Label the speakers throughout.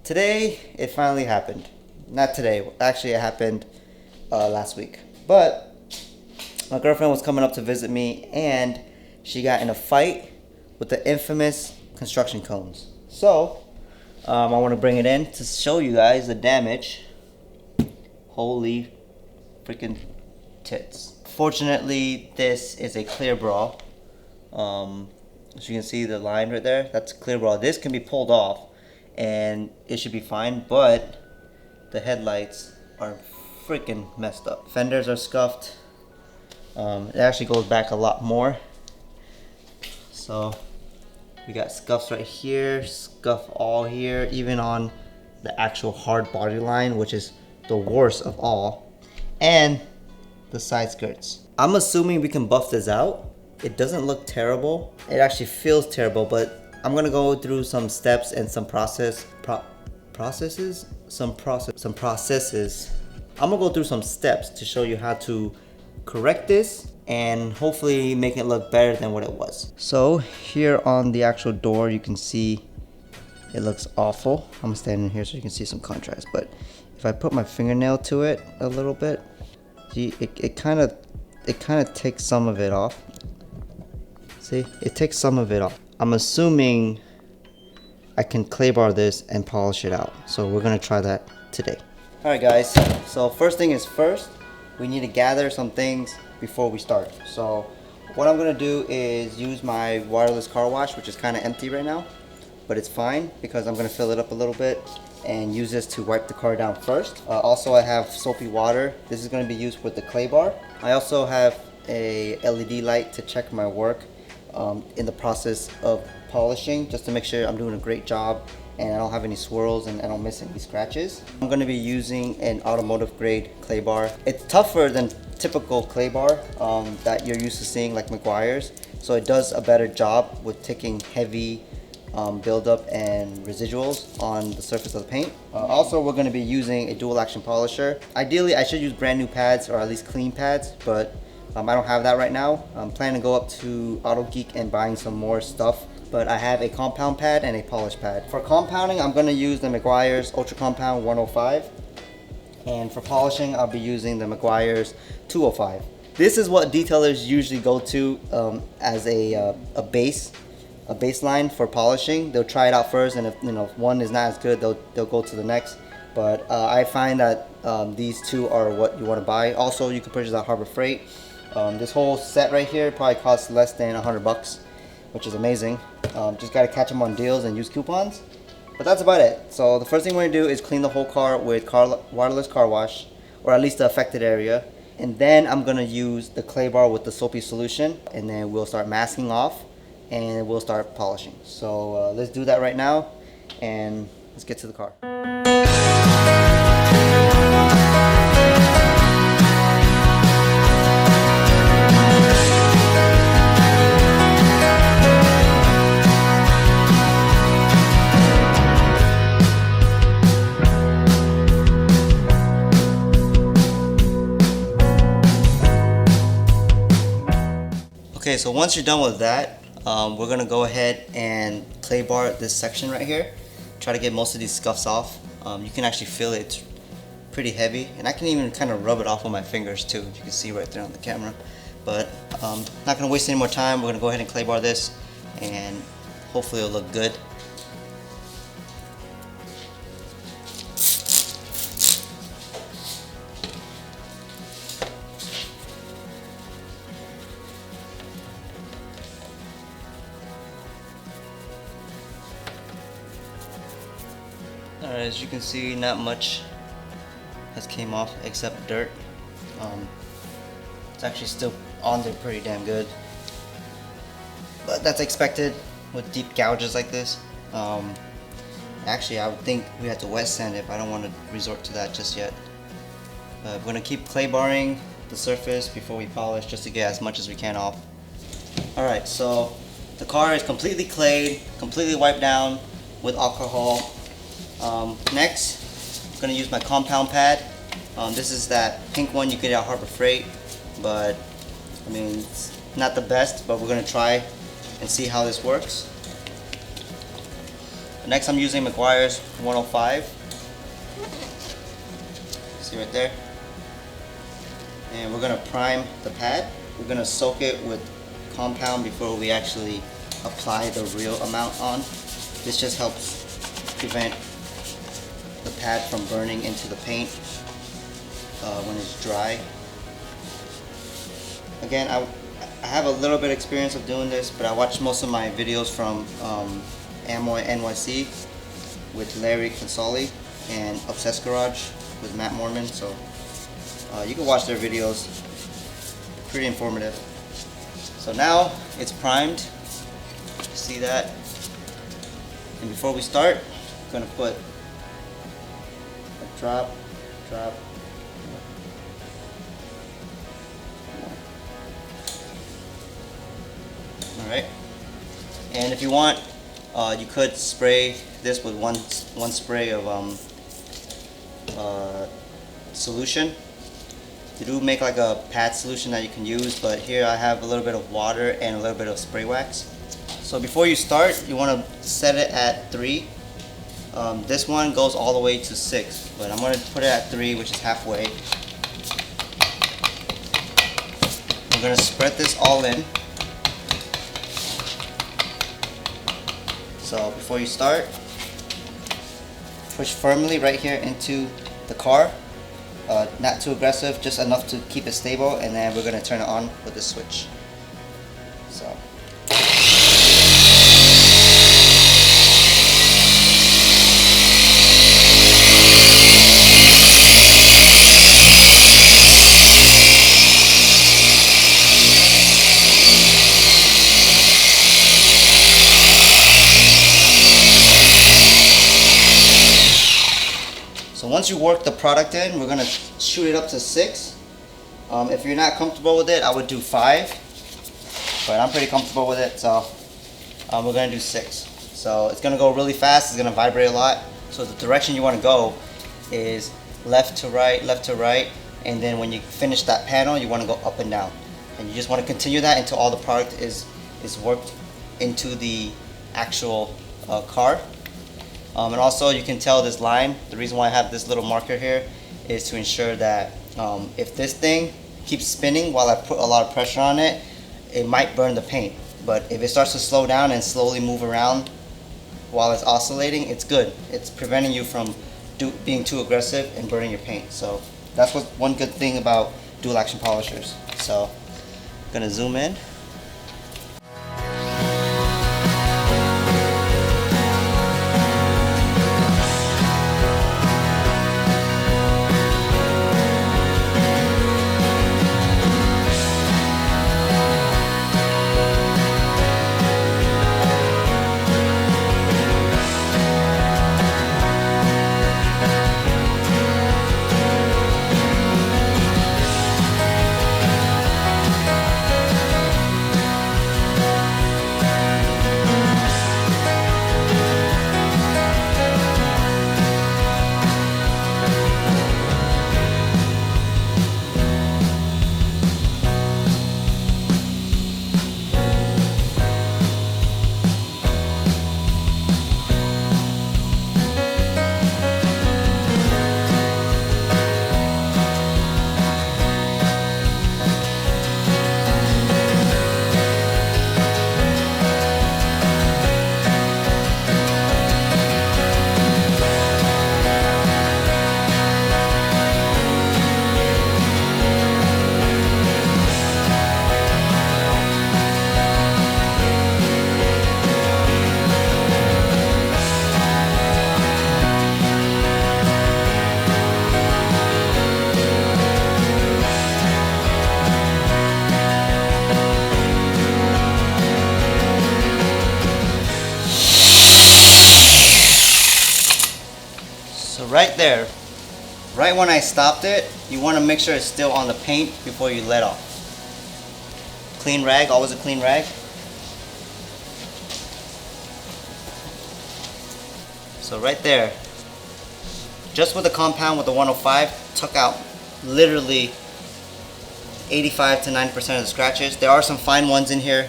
Speaker 1: Today, it finally happened. Not today, actually, it happened last week. But my girlfriend was coming up to visit me and she got in a fight with the infamous construction cones. So, I want to bring it in to show you guys the damage. Holy freaking tits. Fortunately, this is a clear bra. As you can see the line right there, that's clear bra. This can be pulled off and it should be fine, but the headlights are freaking messed up. Fenders are scuffed. It actually goes back a lot more. So we got scuffs right here, scuff all here, even on the actual hard body line, which is the worst of all, and the side skirts. I'm assuming we can buff this out. It doesn't look terrible. It actually feels terrible, but I'm gonna go through some steps and some processes. I'm gonna go through some steps to show you how to correct this and hopefully make it look better than what it was. So here on the actual door, you can see it looks awful. I'm standing here so you can see some contrast, but if I put my fingernail to it a little bit, see, it kind of takes some of it off. See, it takes some of it off. I'm assuming I can clay bar this and polish it out. So we're gonna try that today. All right guys, so first thing is first, we need to gather some things before we start. So what I'm gonna do is use my wireless car wash, which is kind of empty right now, but it's fine because I'm gonna fill it up a little bit and use this to wipe the car down first. Also I have soapy water. This is gonna be used with the clay bar. I also have a LED light to check my work in the process of polishing, just to make sure I'm doing a great job and I don't have any swirls and I don't miss any scratches. I'm going to be using an automotive grade clay bar. It's tougher than typical clay bar that you're used to seeing like Meguiar's, so it does a better job with taking heavy buildup and residuals on the surface of the paint. Also, we're going to be using a dual action polisher. Ideally, I should use brand new pads or at least clean pads, but I don't have that right now. I'm planning to go up to Auto Geek and buying some more stuff, but I have a compound pad and a polish pad. For compounding, I'm going to use the Meguiar's Ultra Compound 105, and for polishing, I'll be using the Meguiar's 205. This is what detailers usually go to as a baseline for polishing. They'll try it out first, and if one is not as good, they'll go to the next. But I find that these two are what you want to buy. Also, you can purchase at Harbor Freight. This whole set right here probably costs less than $100, which is amazing. Just gotta catch them on deals and use coupons. But that's about it. So the first thing we're gonna do is clean the whole car with wireless car wash, or at least the affected area. And then I'm gonna use the clay bar with the soapy solution, and then we'll start masking off and we'll start polishing. So let's do that right now, and let's get to the car. Okay, so once you're done with that, we're gonna go ahead and clay bar this section right here. Try to get most of these scuffs off. You can actually feel it, it's pretty heavy, and I can even kind of rub it off with my fingers too, you can see right there on the camera. But not gonna waste any more time. We're gonna go ahead and clay bar this, and hopefully it'll look good. Alright, as you can see, not much has came off except dirt. It's actually still on there pretty damn good, but that's expected with deep gouges like this. Actually, I would think we have to wet sand it, but I don't want to resort to that just yet. We're going to keep clay barring the surface before we polish, just to get as much as we can off. Alright, so the car is completely clayed, completely wiped down with alcohol. Next, I'm going to use my compound pad. This is that pink one you get at Harbor Freight, but I mean, it's not the best, but we're going to try and see how this works. Next I'm using Meguiar's 105. See right there? And we're gonna prime the pad. We're gonna soak it with compound before we actually apply the real amount on. This just helps prevent the pad from burning into the paint when it's dry. Again, I have a little bit of experience of doing this, but I watched most of my videos from Ammo NYC with Larry Consoli and Obsessed Garage with Matt Mormon, so you can watch their videos. Pretty informative. So now it's primed. See that? And before we start, I'm gonna put a drop. All right. And if you want, you could spray this with one spray of solution. They do make like a pad solution that you can use, but here I have a little bit of water and a little bit of spray wax. So before you start, you want to set it at 3. This one goes all the way to 6, but I'm going to put it at 3, which is halfway. I'm going to spread this all in. So before you start, push firmly right here into the car. Not too aggressive, just enough to keep it stable, and then we're going to turn it on with the switch. So. So once you work the product in, we're going to shoot it up to 6. If you're not comfortable with it, I would do 5. But I'm pretty comfortable with it, so we're going to do 6. So it's going to go really fast, it's going to vibrate a lot. So the direction you want to go is left to right, and then when you finish that panel, you want to go up and down. And you just want to continue that until all the product is worked into the actual car. And also you can tell this line, the reason why I have this little marker here is to ensure that if this thing keeps spinning while I put a lot of pressure on it, it might burn the paint. But if it starts to slow down and slowly move around while it's oscillating, it's good. It's preventing you from being too aggressive and burning your paint. So that's one good thing about dual action polishers. So I'm gonna zoom in. Right there, right when I stopped it, you want to make sure it's still on the paint before you let off. Clean rag, always a clean rag. So right there, just with the compound with the 105, took out literally 85 to 90% of the scratches. There are some fine ones in here.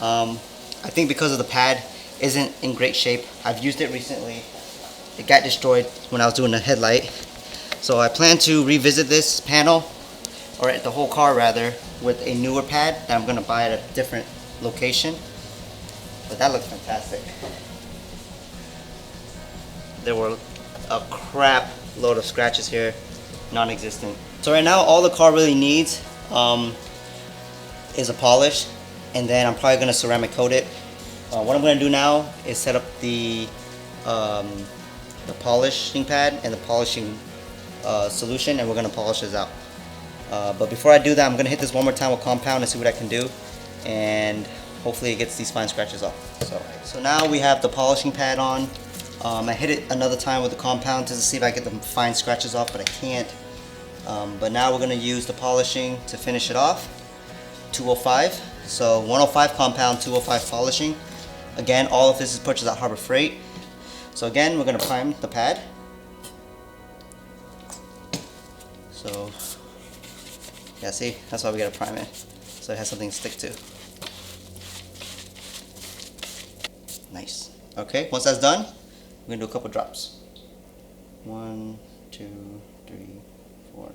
Speaker 1: I think because of the pad, isn't in great shape. I've used it recently. It got destroyed when I was doing the headlight. So I plan to revisit this panel, or the whole car rather, with a newer pad that I'm gonna buy at a different location. But that looks fantastic. There were a crap load of scratches here, non-existent. So right now all the car really needs is a polish, and then I'm probably gonna ceramic coat it. What I'm gonna do now is set up the polishing pad and the polishing solution, and we're gonna polish this out. But before I do that, I'm gonna hit this one more time with compound and see what I can do, and hopefully it gets these fine scratches off. So now we have the polishing pad on. I hit it another time with the compound just to see if I get the fine scratches off, but I can't. But now we're gonna use the polishing to finish it off. 205. So 105 compound, 205 polishing. Again, all of this is purchased at Harbor Freight. So again, we're gonna prime the pad. So yeah, see, that's why we gotta prime it, so it has something to stick to. Nice. Okay, once that's done, we're gonna do a couple drops. 1, 2, 3, 4.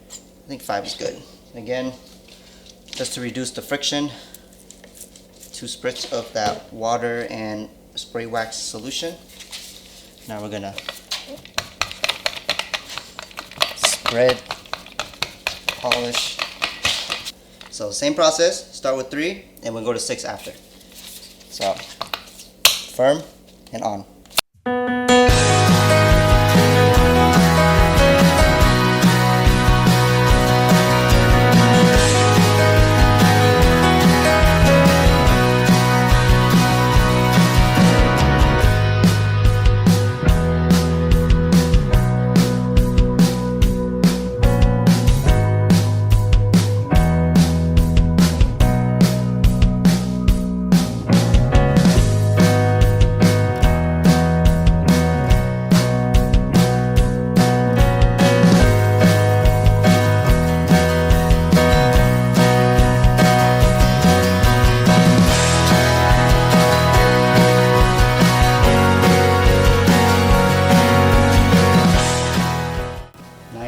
Speaker 1: I think 5 is good. Again, just to reduce the friction, 2 spritz of that water and spray wax solution. Now we're gonna spread, polish. So same process, start with 3 and we'll go to 6 after. So firm and on.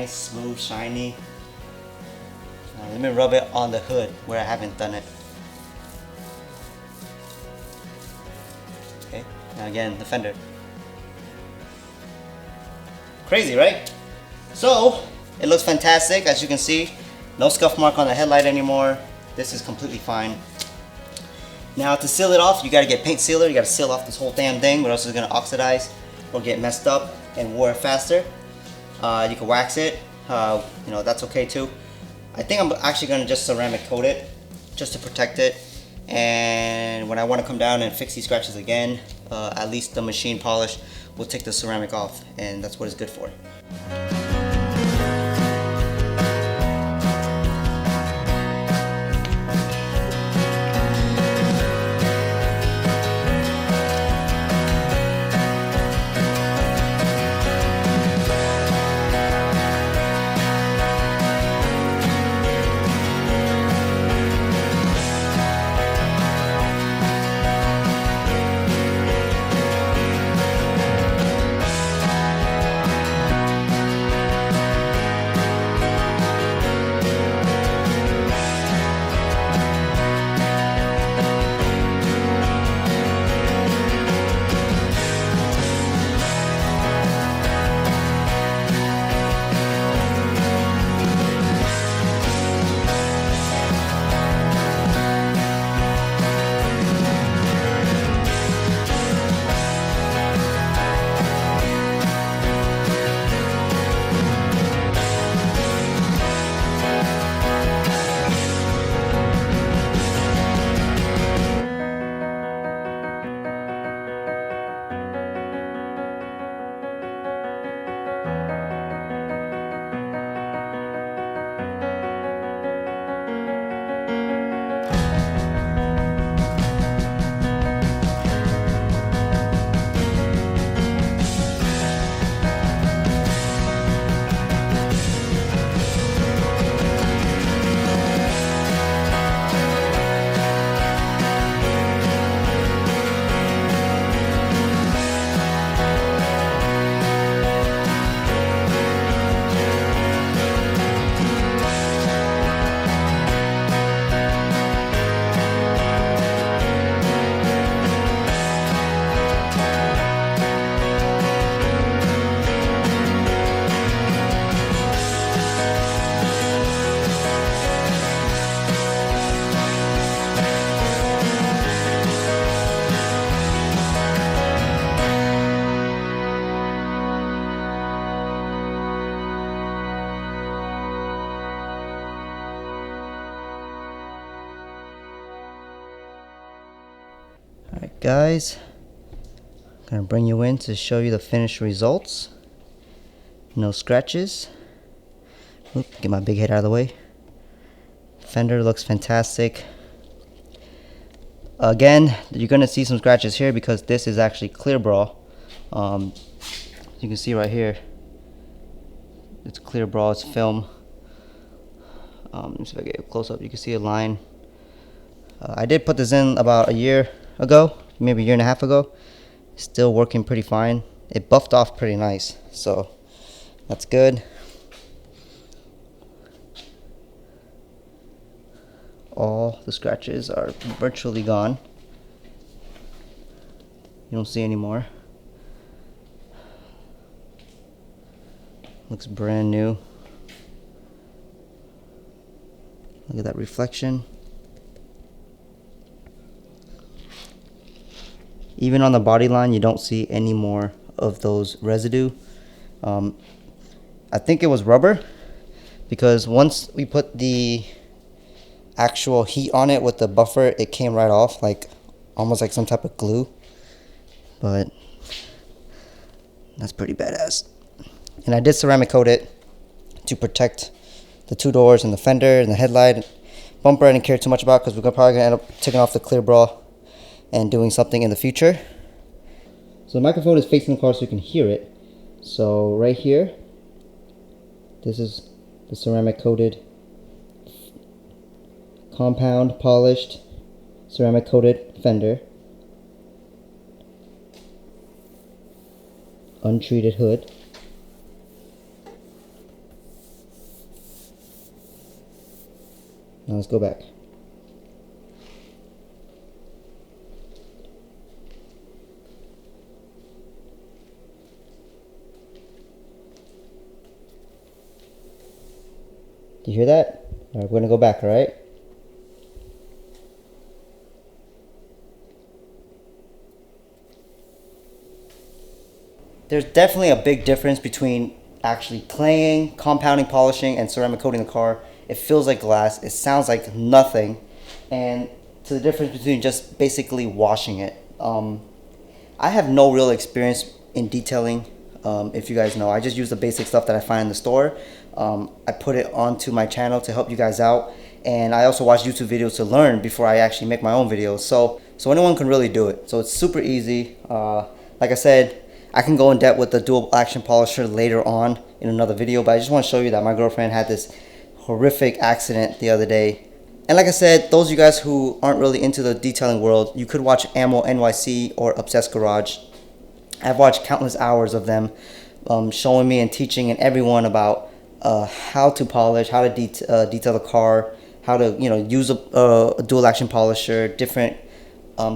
Speaker 1: Smooth, shiny. Let me rub it on the hood where I haven't done it. Okay, now again, the fender. Crazy, right? So, it looks fantastic. As you can see, no scuff mark on the headlight anymore. This is completely fine. Now to seal it off, you gotta get paint sealer. You gotta seal off this whole damn thing, or else it's gonna oxidize or get messed up and wear faster. You can wax it, you know, that's okay too. I think I'm actually gonna just ceramic coat it just to protect it, and when I want to come down and fix these scratches again, at least the machine polish will take the ceramic off, and that's what it's good for. guys, I'm gonna bring you in to show you the finished results. No scratches. Oop, get my big head out of the way. Fender looks fantastic. Again, you're gonna see some scratches here because this is actually clear bra. You can see right here, it's clear bra, it's film. Let me see if I get a close up. You can see a line. I did put this in about a year ago, maybe a year and a half ago. Still working pretty fine. It buffed off pretty nice, so that's good. All the scratches are virtually gone. You don't see any more. Looks brand new. Look at that reflection. Even on the body line, you don't see any more of those residue. I think it was rubber, because once we put the actual heat on it with the buffer, it came right off, like almost like some type of glue. But that's pretty badass. And I did ceramic coat it to protect the two doors and the fender and the headlight. Bumper I didn't care too much about because we're probably gonna end up taking off the clear bra and doing something in the future. So the microphone is facing the car so you can hear it. So right here, this is the ceramic coated, compound polished ceramic coated fender, untreated hood. Now let's go back. Do you hear that? All right, we're gonna go back, all right? There's definitely a big difference between actually claying, compounding, polishing, and ceramic coating the car. It feels like glass. It sounds like nothing. And to the difference between just basically washing it. I have no real experience in detailing. If you guys know, I just use the basic stuff that I find in the store. I put it onto my channel to help you guys out. And I also watch YouTube videos to learn before I actually make my own videos. So anyone can really do it. So it's super easy. Like I said, I can go in depth with the dual action polisher later on in another video, but I just want to show you that my girlfriend had this horrific accident the other day. And like I said, those of you guys who aren't really into the detailing world, you could watch Ammo NYC or Obsessed Garage. I've watched countless hours of them showing me and teaching and everyone about how to polish, how to detail the car, how to use a dual action polisher, different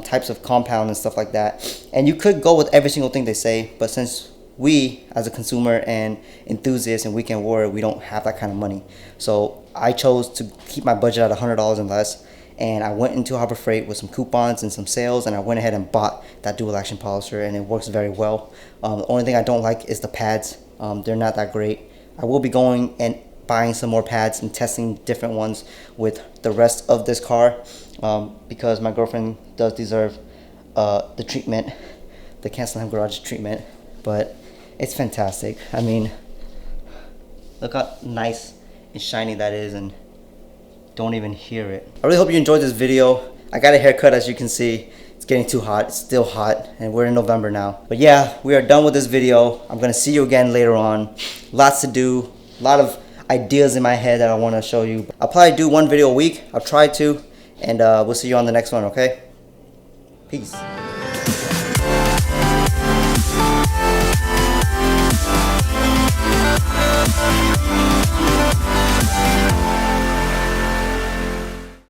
Speaker 1: types of compound and stuff like that. And you could go with every single thing they say, but since we as a consumer and enthusiast and weekend warrior, we don't have that kind of money. So I chose to keep my budget at $100 and less, and I went into Harbor Freight with some coupons and some sales, and I went ahead and bought that dual action polisher, and it works very well. The only thing I don't like is the pads. They're not that great. I will be going and buying some more pads and testing different ones with the rest of this car, because my girlfriend does deserve the treatment, the Kantstandlam garage treatment. But it's fantastic. I mean, look how nice and shiny that is, and don't even hear it. I really hope you enjoyed this video. I got a haircut, as you can see. It's getting too hot. It's still hot, and we're in November now. But yeah, we are done with this video. I'm gonna see you again later on. Lots to do, a lot of ideas in my head that I want to show you. I'll probably do one video a week. I'll try to, and we'll see you on the next one, okay? Peace.